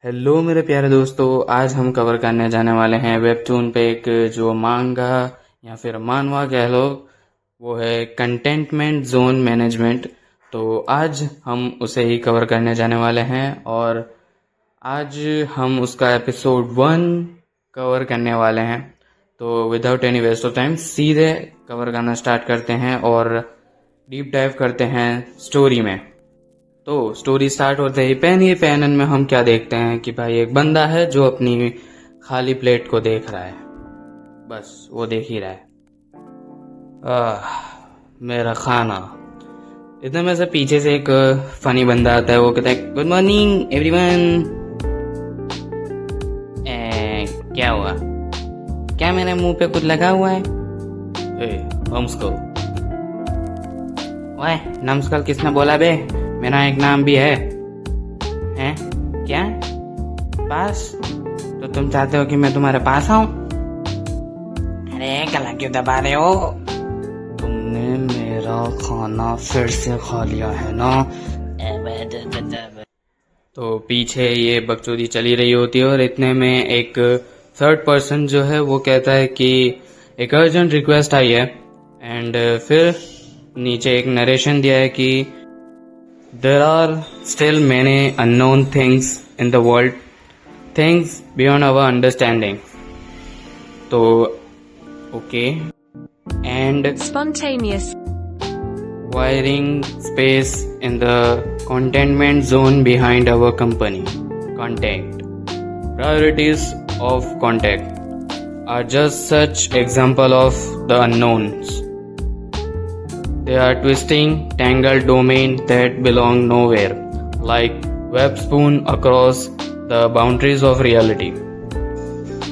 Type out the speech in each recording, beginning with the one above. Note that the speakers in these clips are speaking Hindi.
हेलो मेरे प्यारे दोस्तों, आज हम कवर करने जाने वाले हैं वेबटून पे एक जो मांगा या फिर मानवा कह लो, वो है कंटेंटमेंट जोन मैनेजमेंट। तो आज हम उसे ही कवर करने जाने वाले हैं और आज हम उसका एपिसोड 1 कवर करने वाले हैं। तो without any waste of time सीधे कवर करना स्टार्ट करते हैं और डीप डाइव करते हैं स्टोरी में। तो स्टोरी स्टार्ट होते ही पैनन में हम क्या देखते हैं कि भाई एक बंदा है जो अपनी खाली प्लेट को देख रहा है, बस वो देख ही रहा है। मेरा खाना। इतने में से पीछे से एक फनी बंदा आता है, वो कहता है गुड मॉर्निंग एवरीवन। क्या हुआ? क्या मेरे मुंह पे कुछ लगा हुआ है? नमस्कार। ओए नमस्कार किसने बोला बे? मेरा एक नाम भी है। हैं? क्या? पास? तो तुम चाहते हो कि मैं तुम्हारे पास आऊं? अरे गला क्यों दबा रहे हो? तुमने मेरा खाना फिर से खा लिया है ना? तो पीछे ये बकचोदी चली रही होती है और इतने में एक थर्ड पर्सन जो है वो कहता है कि एक अर्जेंट रिक्वेस्ट आई है। एंड फिर नीचे एक नरेशन दिया है कि there are still many unknown things in the world, things beyond our understanding. So, okay. And spontaneous wiring space in the containment zone behind our company. Contact. Priorities of contact are just such example of the unknowns. They are twisting, tangled domain that belong nowhere, like web spoon across the boundaries of reality.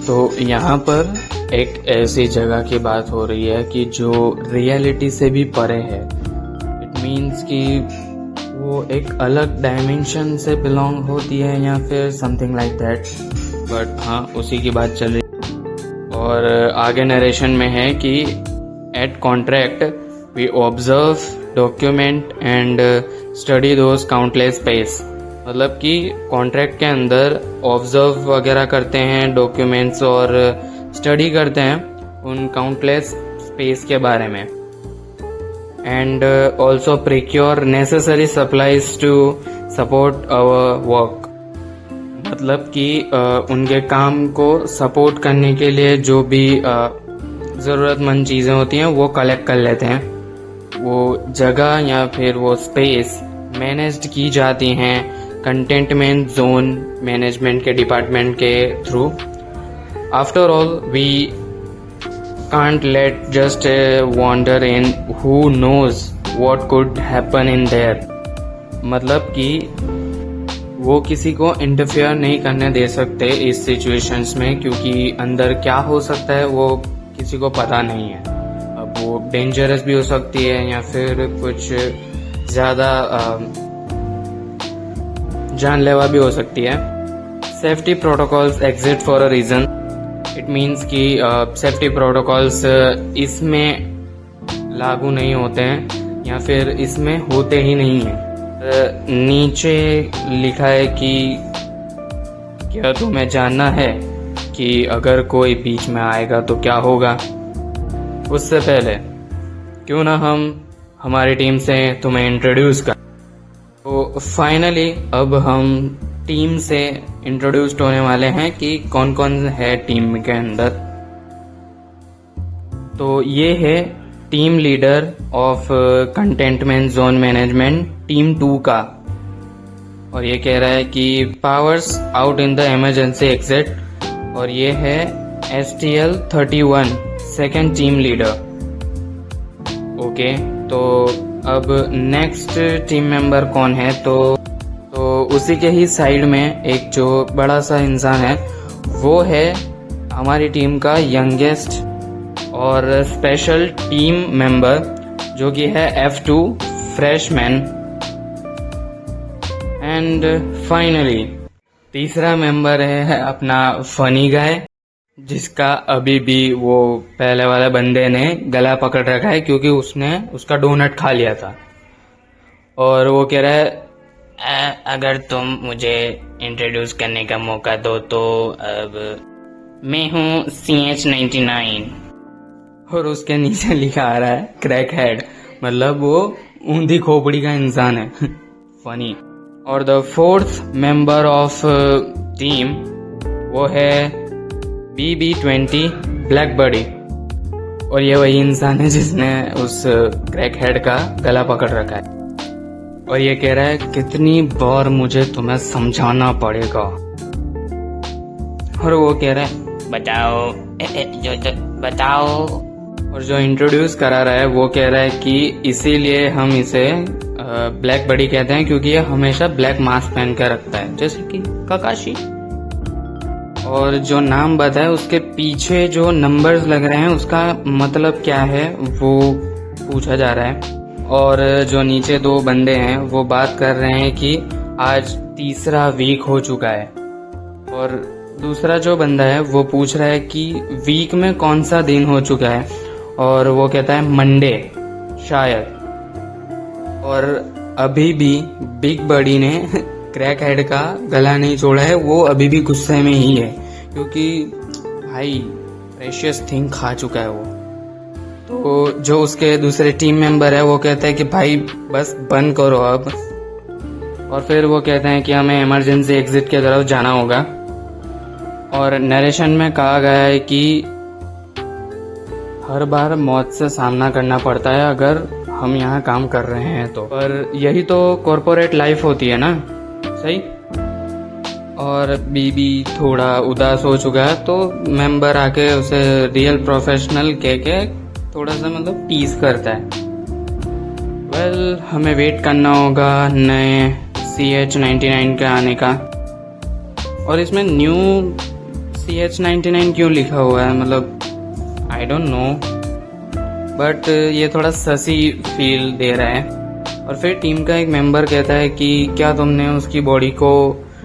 तो यहाँ पर एक ऐसी जगह की बात हो रही है कि जो रियलिटी से भी परे है। इट मीन्स कि वो एक अलग डायमेंशन से बिलोंग होती है या फिर समथिंग लाइक दैट। बट हाँ, उसी की बात चल रही। और आगे नरेशन में है कि at contract we observe, document and study those countless space। मतलब कि कॉन्ट्रैक्ट के अंदर ऑब्जर्व वगैरह करते हैं, डॉक्यूमेंट्स और स्टडी करते हैं उन काउंटलेस स्पेस के बारे में। And also procure necessary supplies to support our work. मतलब कि उनके काम को सपोर्ट करने के लिए जो भी ज़रूरतमंद चीज़ें होती हैं वो कलेक्ट कर लेते हैं। वो जगह या फिर वो स्पेस मैनेज्ड की जाती हैं कंटेंटमेंट जोन मैनेजमेंट के डिपार्टमेंट के through. After all we can't let just wander in who knows what could happen in there. मतलब कि वो किसी को इंटरफेयर नहीं करने दे सकते इस सिचुएशंस में, क्योंकि अंदर क्या हो सकता है वो किसी को पता नहीं है। वो डेंजरस भी हो सकती है या फिर कुछ ज़्यादा जानलेवा भी हो सकती है। Safety protocols exist for a reason. It means कि सेफ्टी प्रोटोकॉल्स इसमें लागू नहीं होते हैं या फिर इसमें होते ही नहीं हैं। नीचे लिखा है कि क्या तुम्हें जानना है कि अगर कोई बीच में आएगा तो क्या होगा? उससे पहले क्यों ना हम हमारी टीम से तुम्हें इंट्रोड्यूस कर। तो फाइनली अब हम टीम से इंट्रोड्यूस्ड होने वाले हैं कि कौन कौन है टीम के अंदर। तो ये है team leader of contentment zone management team 2 का, और ये कह रहा है कि powers out in the emergency exit. और ये है STL 31 second team leader. Okay, तो अब नेक्स्ट टीम मेंबर कौन है? तो उसी के ही साइड में एक जो बड़ा सा इंसान है वो है हमारी टीम का यंगेस्ट और स्पेशल टीम मेंबर, जो कि है F2 फ्रेशमैन। एंड फाइनली तीसरा मेंबर है अपना फनी गाय, जिसका अभी भी वो पहले वाले बंदे ने गला पकड़ रखा है क्योंकि उसने उसका डोनट खा लिया था। और वो कह रहा है अगर तुम मुझे इंट्रोड्यूस करने का मौका दो तो अब मैं हूँ CH99। और उसके नीचे लिखा आ रहा है क्रैक हेड, मतलब वो ऊंधी खोपड़ी का इंसान है। फनी। और the fourth member of team वो है BB20 ब्लैक बॉडी। और ये वही इंसान है जिसने उस क्रैक हेड का गला पकड़ रखा है। और ये कह रहा है कितनी बार मुझे तुम्हें समझाना पड़ेगा। और वो कह रहा है बताओ बताओ। और जो इंट्रोड्यूस करा रहा है वो कह रहा है कि इसीलिए हम इसे ब्लैक बॉडी कहते हैं क्योंकि ये हमेशा ब्लैक मास्क पहन कर रखता है, जैसे कि काकाशी। और जो नाम बताया उसके पीछे जो नंबर्स लग रहे हैं उसका मतलब क्या है वो पूछा जा रहा है। और जो नीचे दो बंदे हैं वो बात कर रहे हैं कि आज तीसरा वीक हो चुका है। और दूसरा जो बंदा है वो पूछ रहा है कि वीक में कौन सा दिन हो चुका है, और वो कहता है मंडे शायद। और अभी भी बिग बॉडी ने क्रैक हेड का गला नहीं छोड़ा है, वो अभी भी गुस्से में ही है क्योंकि भाई प्रेशियस थिंग खा चुका है वो। तो जो उसके दूसरे टीम मेंबर है वो कहते हैं कि भाई बस बंद करो अब। और फिर वो कहते हैं कि हमें इमरजेंसी एग्जिट की तरफ जाना होगा। और नरेशन में कहा गया है कि हर बार मौत से सामना करना पड़ता है अगर हम यहाँ काम कर रहे हैं तो, पर यही तो कॉरपोरेट लाइफ होती है ना, सही। और बीबी थोड़ा उदास हो चुका है तो मेंबर आके उसे रियल प्रोफेशनल कह के थोड़ा सा मतलब टीज करता है। वेल, हमें वेट करना होगा नए CH99 के आने का। और इसमें न्यू CH99 क्यों लिखा हुआ है, मतलब आई डोंट नो, बट ये थोड़ा ससी फील दे रहा है। और फिर टीम का एक मेंबर कहता है कि क्या तुमने उसकी बॉडी को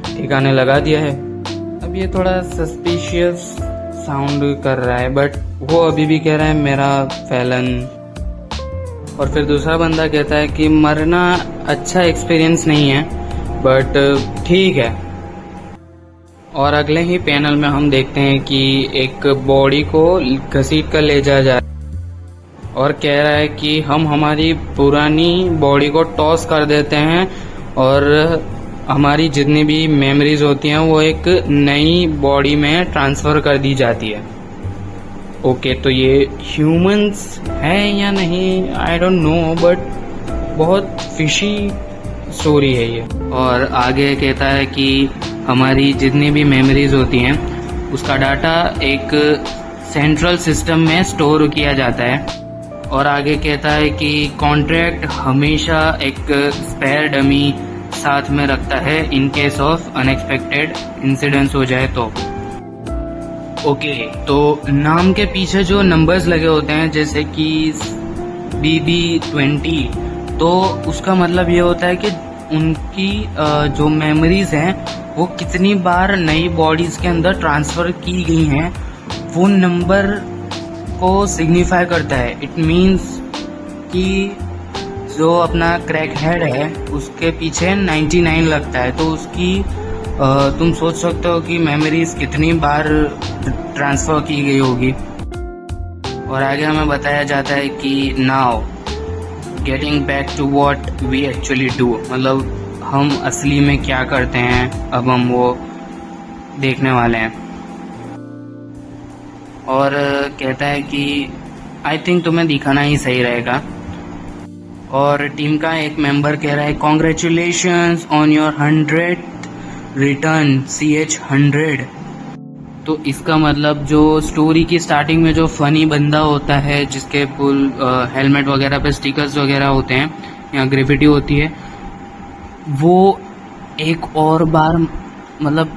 ठिकाने लगा दिया है। अब ये थोड़ा सस्पिशियस साउंड कर रहा है, बट वो अभी भी कह रहा है मेरा फैलन। और फिर दूसरा बंदा कहता है कि मरना अच्छा एक्सपीरियंस नहीं है, बट ठीक है। और अगले ही पैनल में हम देखते हैं कि एक बॉडी को घसीट कर ले जाया जा और कह रहा है कि हम हमारी पुरानी बॉडी को टॉस कर देते हैं और हमारी जितनी भी मेमोरीज होती हैं वो एक नई बॉडी में ट्रांसफर कर दी जाती है। ओके, तो ये ह्यूमंस है या नहीं आई डोंट नो, बट बहुत फिशी स्टोरी है ये। और आगे कहता है कि हमारी जितनी भी मेमोरीज होती हैं उसका डाटा एक सेंट्रल सिस्टम में स्टोर किया जाता है। और आगे कहता है कि कॉन्ट्रैक्ट हमेशा एक स्पेयर डमी साथ में रखता है in case of unexpected incidents हो जाए तो। ओके, तो नाम के पीछे जो नंबर्स लगे होते हैं जैसे कि BB20, तो उसका मतलब ये होता है कि उनकी जो मेमोरीज हैं वो कितनी बार नई बॉडीज के अंदर ट्रांसफर की गई हैं वो नंबर को सिग्निफाई करता है। इट मीन्स कि जो अपना क्रैक हेड है उसके पीछे 99 लगता है, तो उसकी तुम सोच सकते हो कि मेमोरीज कितनी बार ट्रांसफर की गई होगी। और आगे हमें बताया जाता है कि now getting back to what we actually do, मतलब हम असली में क्या करते हैं अब हम वो देखने वाले हैं। और कहता है कि आई थिंक तुम्हें दिखाना ही सही रहेगा। और टीम का एक मेंबर कह रहा है congratulations on your 100th return CH100। तो इसका मतलब जो स्टोरी की स्टार्टिंग में जो फनी बंदा होता है जिसके फुल हेलमेट वगैरह पे स्टिकर्स वगैरह होते हैं या ग्रेफिटी होती है, वो एक और बार मतलब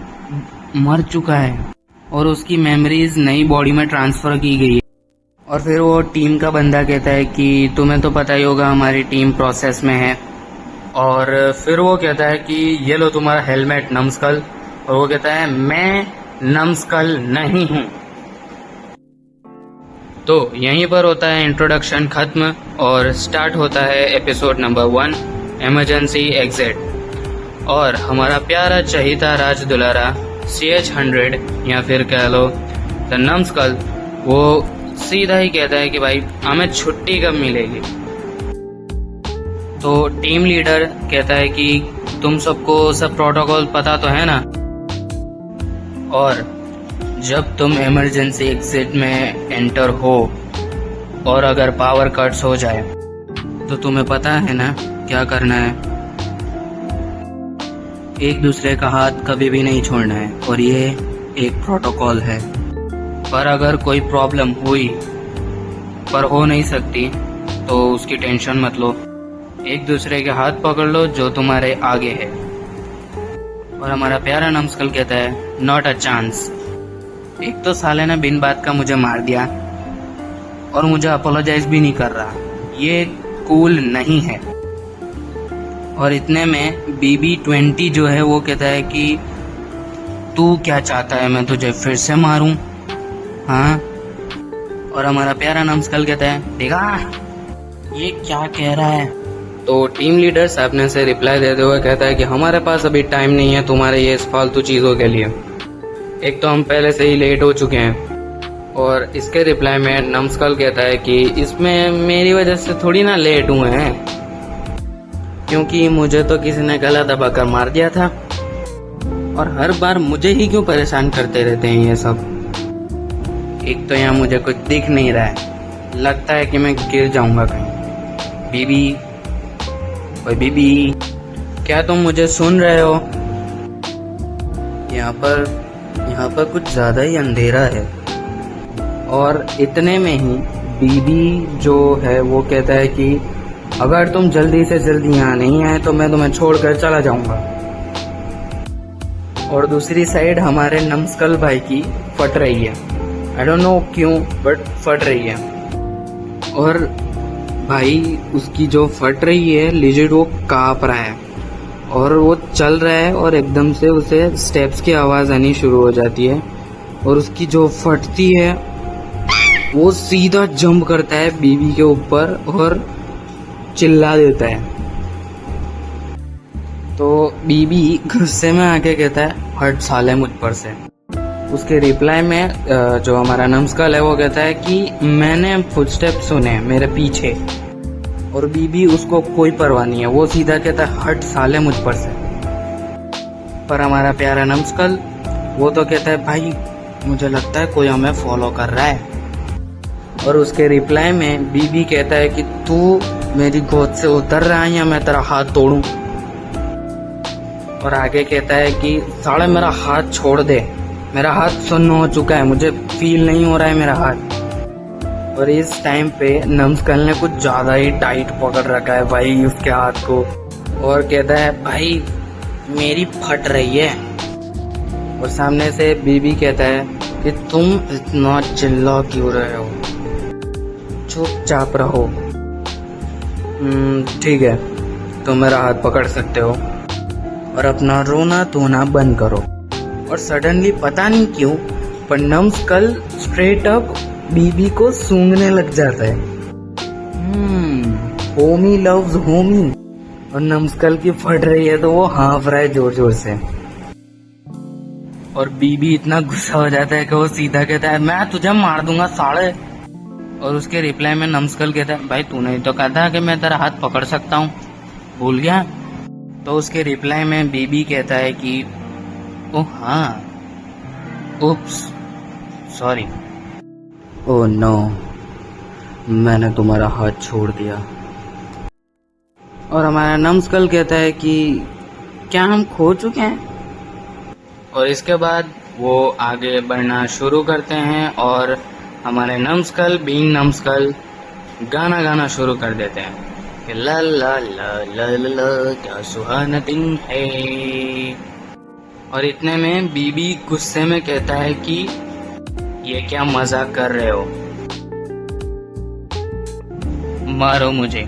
मर चुका है और उसकी मेमोरीज नई बॉडी में ट्रांसफर की गई है। और फिर वो टीम का बंदा कहता है कि तुम्हें तो पता ही होगा हमारी टीम प्रोसेस में है। और फिर वो कहता है कि ये लो तुम्हारा हेलमेट नमस्कल। और वो कहता है मैं नमस्कल नहीं हूँ। तो यहीं पर होता है इंट्रोडक्शन खत्म और स्टार्ट होता है एपिसोड नंबर 1 इमरजेंसी एग्जिट। और हमारा प्यारा चहीता राज दुलारा CH100 या फिर कह लो द नम्सकल, वो सीधा ही कहता है कि भाई हमें छुट्टी कब मिलेगी। तो टीम लीडर कहता है कि तुम सबको सब प्रोटोकॉल पता तो है ना, और जब तुम इमरजेंसी एग्जिट में एंटर हो और अगर पावर कट्स हो जाए तो तुम्हें पता है ना क्या करना है। एक दूसरे का हाथ कभी भी नहीं छोड़ना है और ये एक प्रोटोकॉल है। पर अगर कोई प्रॉब्लम हुई पर हो नहीं सकती तो उसकी टेंशन मत लो, एक दूसरे के हाथ पकड़ लो जो तुम्हारे आगे है। और हमारा प्यारा नम्सकल कहता है नॉट अ चांस। एक तो साले ने बिन बात का मुझे मार दिया और मुझे अपोलोजाइज भी नहीं कर रहा, ये कूल नहीं है। और इतने में BB-20 जो है वो कहता है कि तू क्या चाहता है, मैं तुझे फिर से मारूं? हाँ। और हमारा प्यारा नम्सकल कहता है देखा ये क्या कह रहा है। तो टीम लीडर सामने से रिप्लाई देते हुए कहता है कि हमारे पास अभी टाइम नहीं है तुम्हारे ये फालतू चीज़ों के लिए, एक तो हम पहले से ही लेट हो चुके हैं। और इसके रिप्लाई में नम्सकल कहता है कि इसमें मेरी वजह से थोड़ी ना लेट हुए हैं, क्योंकि मुझे तो किसी ने गला दबाकर मार दिया था और हर बार मुझे ही क्यों परेशान करते रहते हैं ये सब। एक तो यहाँ मुझे कुछ दिख नहीं रहा है, लगता है कि मैं गिर जाऊंगा कहीं। बीबी, ओए बीबी, क्या तुम मुझे सुन रहे हो? यहाँ पर कुछ ज्यादा ही अंधेरा है। और इतने में ही बीबी जो है वो कहता है कि अगर तुम जल्दी से जल्दी यहाँ नहीं आए तो मैं तुम्हें छोड़कर चला जाऊंगा। और दूसरी साइड हमारे नम्सकल भाई की फट रही है, आई डोंट नो क्यों बट फट रही है। और भाई उसकी जो फट रही है लिजिट वो कांप रहा है और वो चल रहा है और एकदम से उसे स्टेप्स की आवाज़ आनी शुरू हो जाती है और उसकी जो फटती है वो सीधा जंप करता है बीबी के ऊपर और चिल्ला देता है। तो बीबी गुस्से में आके कहता है हट साले मुझ पर से। उसके रिप्लाई में जो हमारा नम्सकल है वो कहता है कि मैंने फुटस्टेप सुने मेरे पीछे, और बीबी उसको कोई परवाह नहीं है, वो सीधा कहता है हट साले मुझ पर से। पर हमारा प्यारा नम्सकल वो तो कहता है भाई मुझे लगता है कोई हमें फॉलो कर रहा है। और उसके रिप्लाई में बीबी कहता है कि तू मेरी गोद से उतर रहा है या मैं तेरा हाथ तोड़ूं। और आगे कहता है कि साले मेरा हाथ छोड़ दे, मेरा हाथ सुन्न हो चुका है, मुझे फील नहीं हो रहा है मेरा हाथ। और इस टाइम पे नम्सकल ने कुछ ज्यादा ही टाइट पकड़ रखा है भाई उसके हाथ को और कहता है भाई मेरी फट रही है। और सामने से बीबी कहता है कि तुम इतना चिल्ला क्यों रहे हो, चुपचाप रहो। ठीक है, तुम मेरा हाथ पकड़ सकते हो और अपना रोना धोना बंद करो। और सडनली पता नहीं क्यों पर नम्सकल स्ट्रेट अप बीबी को सूंघने लग जाता है। होमी लव्स होमी। और नम्सकल की फट रही है तो वो हाँफ रहा है जोर जोर से। और बीबी इतना गुस्सा हो जाता है कि वो सीधा कहता है मैं तुझे मार दूंगा साले। और उसके रिप्लाई में नम्सकल कहता है भाई तूने तो कहा था कि मैं तेरा हाथ पकड़ सकता हूँ, भूल गया? तो उसके रिप्लाई में बीबी कहता है कि ओह हाँ, उप्स, सॉरी। ओह नो, मैंने तुम्हारा हाथ छोड़ दिया। और हमारा नम्सकल कहता है कि क्या हम खो चुके हैं? और इसके बाद वो आगे बढ़ना शुरू करते हैं और हमारे नम्सकल बीइंग नम्सकल गाना गाना शुरू कर देते हैं कि ला ला ला ला ला ला क्या सुहाना दिन है। और इतने में बीबी गुस्से में कहता है कि ये क्या मजाक कर रहे हो, मारो मुझे,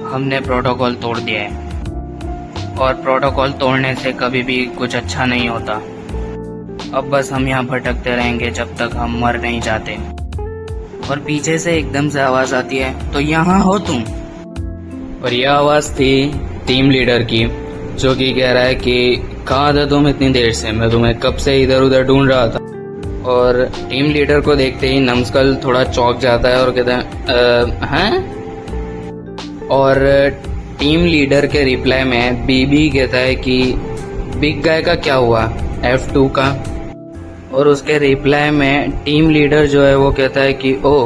हमने प्रोटोकॉल तोड़ दिया है और प्रोटोकॉल तोड़ने से कभी भी कुछ अच्छा नहीं होता। अब बस हम यहाँ भटकते रहेंगे जब तक हम मर नहीं जाते। और पीछे से एकदम से आवाज आती है तो यहाँ हो तुम। और यह आवाज थी टीम लीडर की जो कि कह रहा है कि कहाँ थे तुम इतनी देर से, मैं तुम्हें कब से इधर उधर ढूंढ रहा था। और टीम लीडर को देखते ही नमस्कल थोड़ा चौंक जाता है और कहता है हैं? और टीम लीडर के रिप्लाई में बीबी कहता है कि बिग गाय का क्या हुआ, F2 का। और उसके रिप्लाई में टीम लीडर जो है वो कहता है कि ओ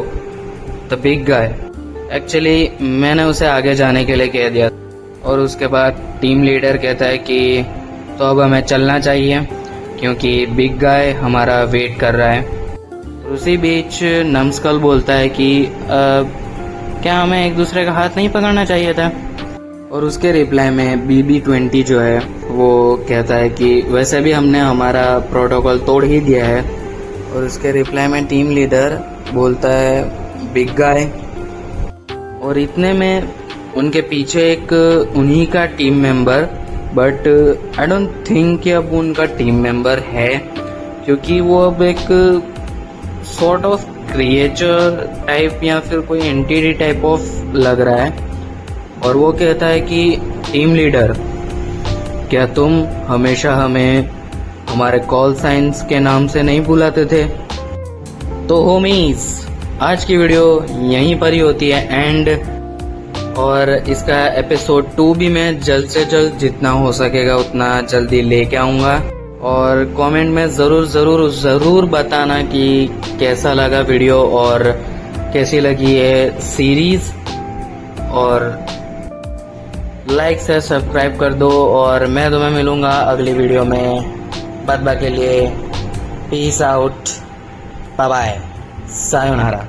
द बिग गाय, एक्चुअली मैंने उसे आगे जाने के लिए कह दिया। और उसके बाद टीम लीडर कहता है कि तो अब हमें चलना चाहिए क्योंकि बिग गाय हमारा वेट कर रहा है। और उसी बीच नमस्कल बोलता है कि क्या हमें एक दूसरे का हाथ नहीं पकड़ना चाहिए था। और उसके रिप्लाई में BB20 जो है वो कहता है कि वैसे भी हमने हमारा प्रोटोकॉल तोड़ ही दिया है। और उसके रिप्लाई में टीम लीडर बोलता है बिग गाय। और इतने में उनके पीछे एक उन्हीं का team member, but I don't think कि अब उनका टीम मेंबर है, क्योंकि वो अब एक सॉर्ट ऑफ क्रिएचर टाइप या फिर कोई एंटिटी टाइप ऑफ लग रहा है। और वो कहता है कि टीम लीडर, क्या तुम हमेशा हमें हमारे कॉल साइंस के नाम से नहीं बुलाते थे? तो होमीज, आज की वीडियो यहीं पर ही होती है एंड। और इसका एपिसोड 2 भी मैं जल्द से जल्द जितना हो सकेगा उतना जल्दी लेके आऊँगा। और कमेंट में ज़रूर बताना कि कैसा लगा वीडियो और कैसी लगी है सीरीज़। और लाइक से सब्सक्राइब कर दो और मैं तुम्हें मिलूँगा अगली वीडियो में। बाय के लिए peace out, bye bye, sayonara.